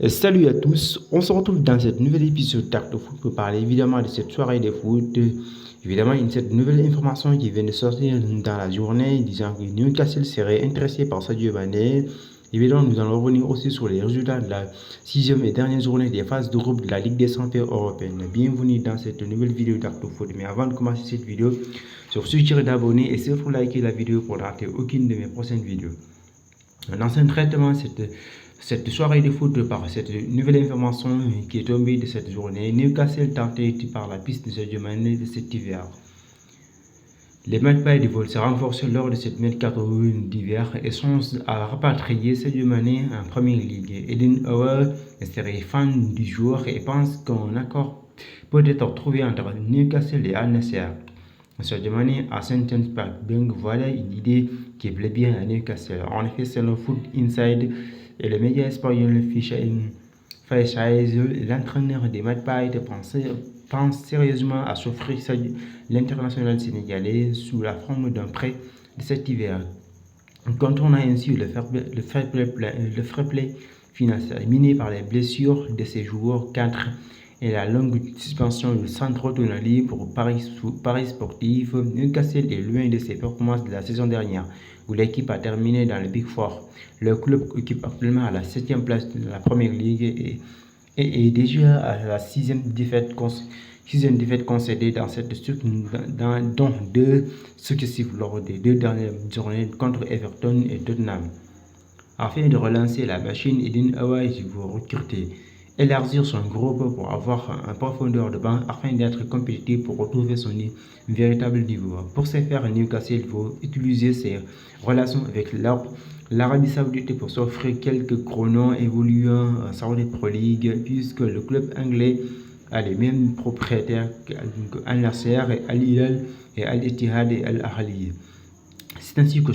Salut à tous, on se retrouve dans cette nouvelle épisode d'Acte Foot pour parler évidemment de cette soirée de foot. Évidemment, cette nouvelle information qui vient de sortir dans la journée disant que Newcastle serait intéressé par Sadio Mané. Évidemment, nous allons revenir aussi sur les résultats de la sixième et dernière journée des phases de groupe de la Ligue des Champions européenne. Bienvenue dans cette nouvelle vidéo d'Acte Foot. Mais avant de commencer cette vidéo, je vous suggère d'abonner et surtout liker la vidéo pour ne rater aucune de mes prochaines vidéos. Dans un traitement, cette soirée de foot par cette nouvelle information qui est tombée de cette journée, Newcastle tenté par la piste de Sadio Mané de cet hiver. Les Magpies de vol se renforcent lors de cette mercato d'hiver et sont à rapatrier Sadio Mané en Première Ligue. Eden Howard serait fan du joueur et pense qu'un accord peut être trouvé entre Newcastle et Al Nassr. Sadio Mané à Saint-James Park, donc voilà une idée qui plaît bien à Newcastle. En effet, c'est le Foot Inside et le média espagnol Faisais, l'entraîneur des Magpies pense sérieusement à s'offrir l'international sénégalais sous la forme d'un prêt de cet hiver, contournant ainsi le fair play financier miné par les blessures de ses joueurs cadres et la longue suspension de Sandro Tonali pour Paris sportif. Newcastle est loin de ses performances de la saison dernière, où l'équipe a terminé dans le Big Four. Le club occupe actuellement à la 7e place de la Première Ligue et est déjà à la sixième défaite concédée dans cette structure, dont deux successives lors des deux dernières journées contre Everton et Tottenham. Afin de relancer la machine, Eden Howard veut recruter, élargir son groupe pour avoir un profondeur de banc afin d'être compétitif pour retrouver son véritable niveau. Pour ce faire, Newcastle veut utiliser ses relations avec l'Arabie Saoudite pour s'offrir quelques chronos évoluant en Saudi Pro League, puisque le club anglais a les mêmes propriétaires qu'Al Nassr, Al Hilal et Al Ittihad et Al Ahly. C'est ainsi que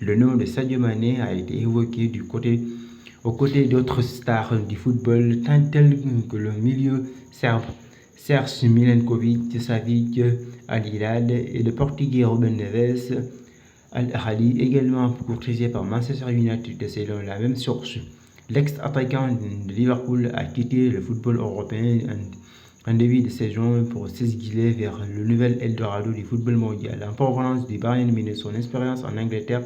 le nom de Sadio Mané a été évoqué aux côtés d'autres stars du football, tels que le milieu serbe Serge Milinkovic-Savic, Al Hilal, et le portugais Ruben Neves, Al Ahly, également courtisé par Manchester United, selon la même source. L'ex-attaquant de Liverpool a quitté le football européen en début de saison pour s'exiler vers le nouvel Eldorado du football mondial. En provenance du Bayern Munich, son expérience en Angleterre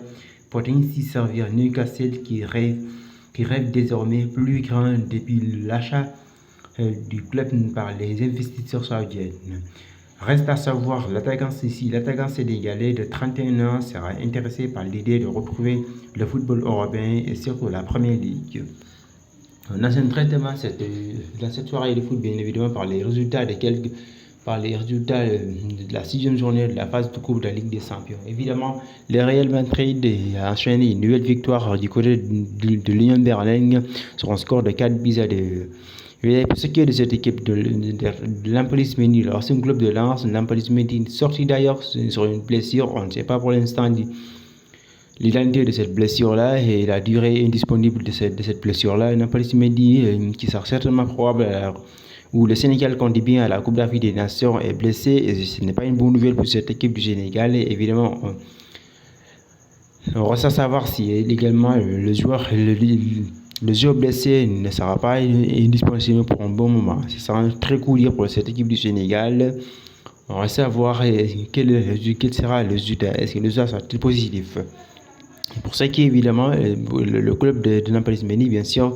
peut ainsi servir Newcastle qui rêve désormais plus grand depuis l'achat du club par les investisseurs saoudiens. Reste à savoir, l'attaquant sénégalais de 31 ans sera intéressé par l'idée de retrouver le football européen et surtout la Première Ligue. Dans un traitement dans cette soirée de foot, bien évidemment, par les résultats de la sixième journée de la phase de coupe de la Ligue des Champions. Évidemment, le Real Madrid a enchaîné une nouvelle victoire du côté de l'Union Berlin sur un score de 4 buts à 2. Pour ce qui est de cette équipe de l'Empoli Mendy, l'ancien club de Lens, l'Empoli Mendy, sorti d'ailleurs sur une blessure, on ne sait pas pour l'instant l'identité de cette blessure-là et la durée indisponible de cette blessure-là. L'Empoli Mendy, qui sera certainement probable où le Sénégal compte bien à la Coupe d'Afrique des Nations, est blessé et ce n'est pas une bonne nouvelle pour cette équipe du Sénégal. Et évidemment, on reste à savoir si également le joueur blessé ne sera pas indispensable pour un bon moment. Ce sera un très coup dur pour cette équipe du Sénégal. On reste à voir quel sera le résultat. Est-ce que le résultat sera positif? Pour ce qui est évidemment le club de Nampalys Mendy, bien sûr,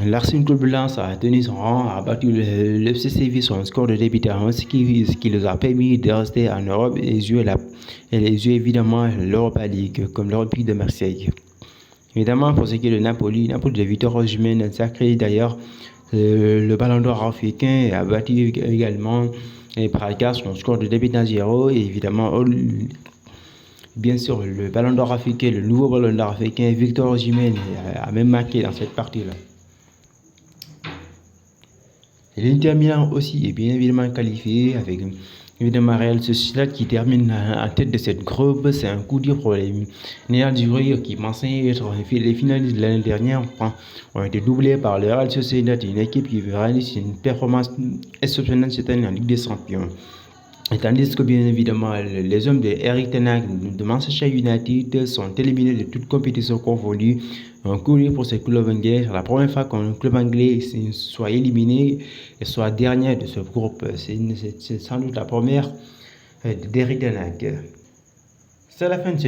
l'Arsenal Club Lens a tenu son rang, a battu le FC Séville sur un score de début ce qui les a permis de rester en Europe et jouer évidemment l'Europa League comme l'Olympique de Marseille. Évidemment, pour ce qui est de Napoli de Victor Osimhen a sacré d'ailleurs le Ballon d'Or africain et a battu également Praga sur un score de début 0. Et évidemment, bien sûr, le Ballon d'Or africain, le nouveau Ballon d'Or africain, Victor Osimhen a même marqué dans cette partie-là. L'Inter Milan aussi est bien évidemment qualifié avec évidemment Real Sociedad qui termine en tête de cette groupe. C'est un coup dur pour les Néerlandais qui pensaient être les finalistes de l'année dernière ont été doublés par le Real Sociedad, une équipe qui réalise une performance exceptionnelle cette année en Ligue des Champions. Et tandis que bien évidemment les hommes de Erik ten Hag de Manchester United sont éliminés de toute compétition confondue. Un courrier pour ce club anglais. C'est la première fois qu'un club anglais soit éliminé et soit dernier de ce groupe. C'est sans doute la première d'Erik ten Hag. C'est la fin de cette